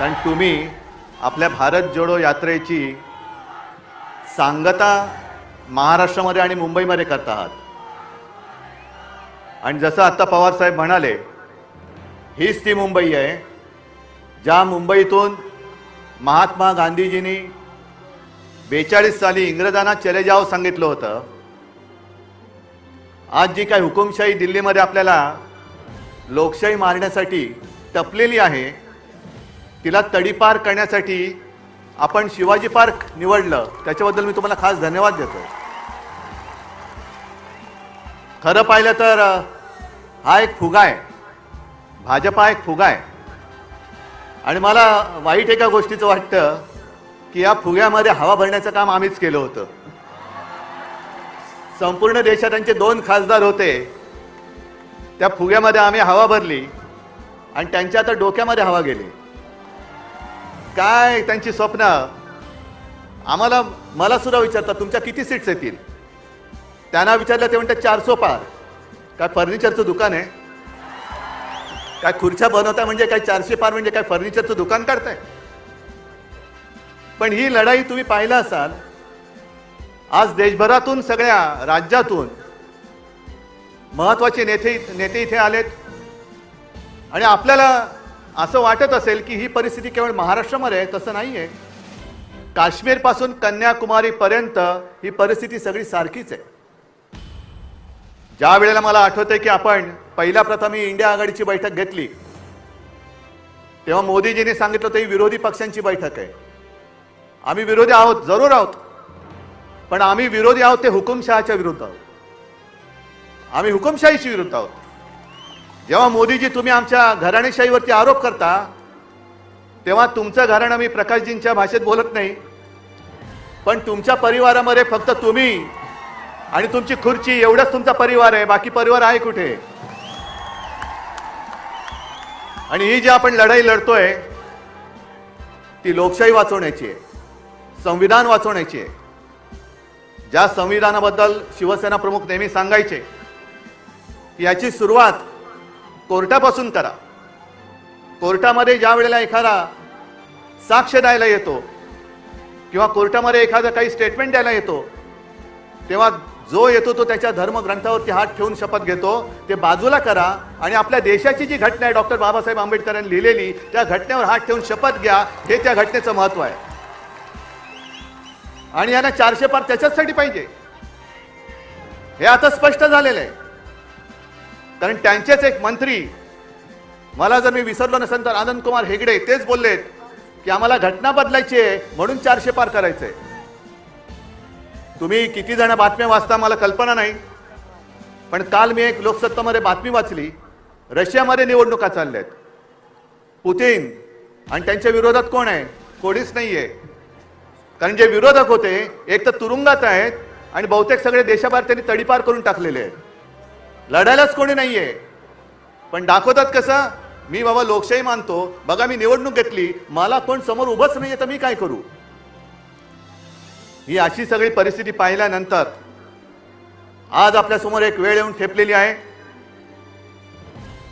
कारण तुम्ही आपल्या भारत जोडो यात्रेची सांगता महाराष्ट्रामध्ये आणि मुंबईमध्ये करत आहात. आणि जसं आत्ता पवार साहेब म्हणाले, हीच ती मुंबई आहे ज्या मुंबईतून महात्मा गांधीजींनी 42 साली इंग्रजांना चले जाओ सांगितलं होतं. आज जी काही हुकुमशाही दिल्लीमध्ये आपल्याला लोकशाही मारण्यासाठी टपलेली आहे, तिला तडीपार करण्यासाठी आपण शिवाजी पार्क निवडलं. त्याच्याबद्दल मी तुम्हाला खास धन्यवाद देतो. खरं पाहिलं तर हा एक फुगा आहे, भाजपा एक फुगा आहे. आणि मला वाईट एका गोष्टीचं वाटतं की या फुग्यामध्ये हवा भरण्याचं काम आम्हीच केलं होतं. संपूर्ण देशात त्यांचे 2 खासदार होते, त्या फुग्यामध्ये आम्ही हवा भरली आणि त्यांच्या आता डोक्यामध्ये हवा गेली. काय त्यांची स्वप्न. मला सुद्धा विचारतात तुमच्या किती सीट्स येतील. त्यांना विचारलं ते म्हणतात 400 पार. काय फर्निचरचं दुकान आहे काय? खुर्च्या बनवताय म्हणजे काय 400 पार म्हणजे काय फर्निचरचं दुकान काढताय? पण ही लढाई तुम्ही पाहिलं असाल, आज देशभरातून सगळ्या राज्यातून महत्त्वाचे नेते इथे आलेत. आणि आपल्याला असं वाटत असेल की ही परिस्थिती केवळ महाराष्ट्रामध्ये आहे. तसं नाही आहे. काश्मीरपासून कन्याकुमारीपर्यंत ही परिस्थिती सगळी सारखीच आहे. ज्या वेळेला मला आठवतंय की आपण पहिल्या प्रथम ही इंडिया आघाडीची बैठक घेतली, तेव्हा मोदीजींनी सांगितलं होतं ही विरोधी पक्षांची बैठक आहे. आम्ही विरोधी आहोत, जरूर आहोत, पण आम्ही विरोधी आहोत ते हुकुमशहाच्या विरुद्ध आहोत. आम्ही हुकुमशाहीशी विरुद्ध आहोत. जेव्हा मोदीजी तुम्ही आमच्या घराणेशाहीवरती आरोप करता, तेव्हा तुमचं घराणं मी प्रकाशजींच्या भाषेत बोलत नाही, पण तुमच्या परिवारामध्ये फक्त तुम्ही आणि तुमची खुर्ची एवढंच तुमचा परिवार आहे. बाकी परिवार आहे कुठे? आणि ही जी आपण लढाई लढतोय ती लोकशाही वाचवण्याची आहे, संविधान वाचवण्याची आहे. ज्या संविधानाबद्दल शिवसेना प्रमुख नेहमी सांगायचे की याची सुरुवात कोर्टापासून करा. कोर्टामध्ये ज्या वेळेला एखादा साक्ष द्यायला येतो किंवा कोर्टामध्ये एखादा काही स्टेटमेंट द्यायला येतो, तेव्हा जो येतो तो त्याच्या धर्मग्रंथावरती हात ठेवून शपथ घेतो. ते बाजूला करा आणि आपल्या देशाची जी घटना आहे डॉक्टर बाबासाहेब आंबेडकरांनी लिहिलेली, त्या घटनेवर हात ठेवून शपथ घ्या. हे त्या घटनेचं महत्त्व आहे. आणि यांना 400 पार त्याच्याचसाठी पाहिजे हे आता स्पष्ट झालेलं आहे. कारण त्यांचेच एक मंत्री, मला जर मी विसरलो नसेल तर आनंद कुमार हेगडे, तेच बोललेत की आम्हाला घटना बदलायची आहे म्हणून 400 पार करायचंय. तुम्ही किती जण बातम्या वाचता मला कल्पना नाही, पण काल मी एक लोकसत्तामध्ये बातमी वाचली, रशियामध्ये निवडणुका चालल्यात. पुतिन आणि त्यांच्या विरोधात कोण आहे? कोणीच नाहीये. कारण जे विरोधक होते एक तर तुरुंगात आहेत आणि बहुतेक सगळे देशाबाहेर त्यांनी तडीपार करून टाकलेले आहेत. लढायलाच कोणी नाहीये. पण दाखवतात कसं, मी बाबा लोकशाही मानतो, बघा मी निवडणूक घेतली, मला कोण समोर उभंच नाहीये तर मी काय करू. ही अशी सगळी परिस्थिती पाहिल्यानंतर आज आपल्या समोर एक वेळ येऊन ठेपलेली आहे.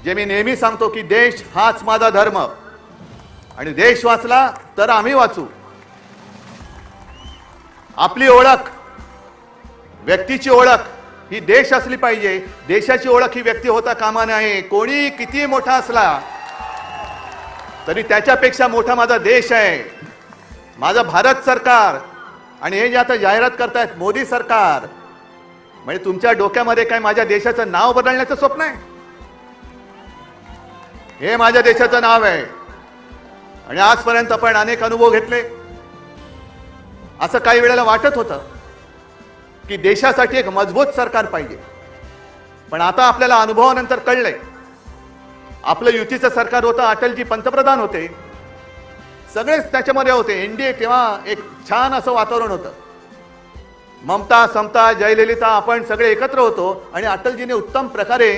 जे मी नेहमी सांगतो की देश हाच माझा धर्म आणि देश वाचला तर आम्ही वाचू. आपली ओळख, व्यक्तीची ओळख ही देश असली पाहिजे. देशाची ओळख ही व्यक्ती होता कामा नये. कोणी किती मोठा असला तरी त्याच्यापेक्षा मोठा माझा देश आहे, माझं भारत सरकार. आणि हे जे आता जाहिरात करतायत मोदी सरकार, म्हणजे तुमच्या डोक्यामध्ये काय माझ्या देशाचं नाव बदलण्याचं स्वप्न आहे? हे माझ्या देशाचं नाव आहे. आणि आजपर्यंत आपण अनेक अनुभव घेतले. असं काही वेळेला वाटत होतं की देशासाठी एक मजबूत सरकार पाहिजे, पण आता आपल्याला अनुभवानंतर कळलंय आपलं युतीचं सरकार होतं, अटलजी पंतप्रधान होते, सगळेच त्याच्यामध्ये होते. एनडीए तेव्हा एक छान असं वातावरण होतं. ममता, समता, जयललिता आपण सगळे एकत्र होतो आणि अटलजीने उत्तम प्रकारे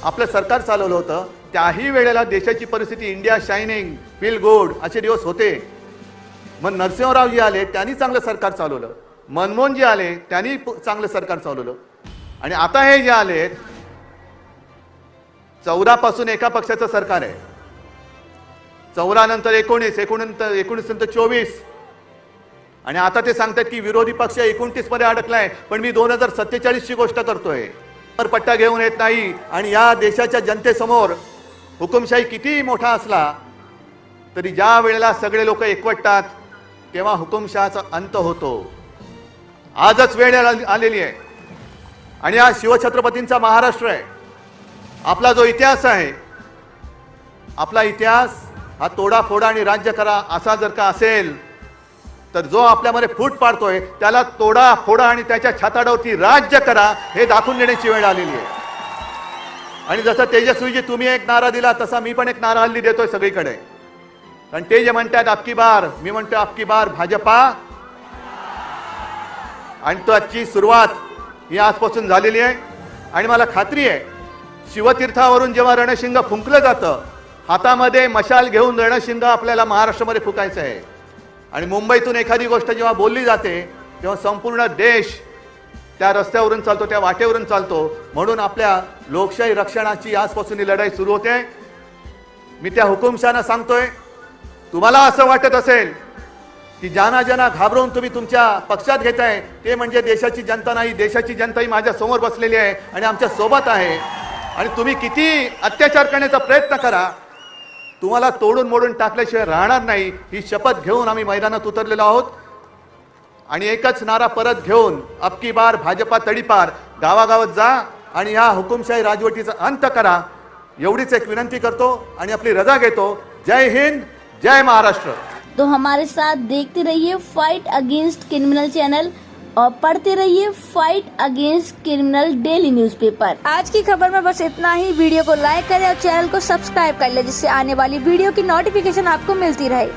आपलं सरकार चालवलं होतं. त्याही वेळेला देशाची परिस्थिती इंडिया शायनिंग, फील गुड असे दिवस होते. मग नरसिंहरावजी आले, त्यांनी चांगलं सरकार चालवलं. मनमोहनजी आले, त्यांनी चांगलं सरकार चालवलं. आणि आता हे जे आलेत 14 पासून एका पक्षाचं सरकार आहे. 14 नंतर 19, 19 नंतर 24, आणि आता ते सांगतात की विरोधी पक्ष 29 मध्ये अडकलाय. पण मी 2047 ची गोष्ट करतोय. पट्टा घेऊन येत नाही. आणि या देशाच्या जनतेसमोर हुकुमशाही किती मोठा असला तरी ज्या वेळेला सगळे लोक एकवटतात तेव्हा हुकुमशहाचा अंत होतो. आजच वेळ आलेली आहे. आणि हा शिवछत्रपतींचा महाराष्ट्र आहे. आपला जो इतिहास आहे, आपला इतिहास हा तोडा फोडा आणि राज्य करा असा जर का असेल तर जो आपल्यामध्ये फूट पाडतोय त्याला तोडा फोडा आणि त्याच्या छाताडावरती राज्य करा हे दाखवून देण्याची वेळ आलेली आहे. आणि जसं तेजस्वीजी तुम्ही एक नारा दिला तसा मी पण एक नारा हल्ली देतोय सगळीकडे. कारण ते जे म्हणतात अबकी बार, मी म्हणतो अबकी बार भाजपा. आणि त्याची सुरुवात ही आजपासून झालेली आहे. आणि मला खात्री आहे शिवतीर्थावरून जेव्हा रणशिंग फुंकलं जातं, हातामध्ये मशाल घेऊन रणशिंग आपल्याला महाराष्ट्रामध्ये फुकायचं आहे. आणि मुंबईतून एखादी गोष्ट जेव्हा बोलली जाते तेव्हा संपूर्ण देश त्या रस्त्यावरून चालतो, त्या वाटेवरून चालतो. म्हणून आपल्या लोकशाही रक्षणाची आजपासून ही लढाई सुरू होते. मी त्या हुकुमशहांना सांगतोय, तुम्हाला असं वाटत असेल की ज्यांना ज्यांना घाबरवून तुम्ही तुमच्या पक्षात घेताय ते म्हणजे देशाची जनता नाही. देशाची जनता ही माझ्या समोर बसलेली आहे आणि आमच्या सोबत आहे. आणि तुम्ही किती अत्याचार करण्याचा प्रयत्न करा, तुम्हाला तोडून मोडून टाकल्याशिवाय राहणार नाही. ही शपथ घेऊन आम्ही मैदानात उतरलेलो आहोत. आणि एकच नारा परत घेऊन अबकी बार भाजपा तडीपार, गावागावात जा आणि ह्या हुकुमशाही राजवटीचा अंत करा, एवढीच एक विनंती करतो आणि आपली रजा घेतो. जय हिंद, जय महाराष्ट्र. तो हमारे साथ देखते रहिए फाइट अगेंस्ट क्रिमिनल चैनल और पढ़ते रहिए fight against criminal daily newspaper. आज की खबर में बस इतना ही। वीडियो को लाइक करें और चैनल को सब्सक्राइब कर ले जिससे आने वाली वीडियो की नोटिफिकेशन आपको मिलती रहे।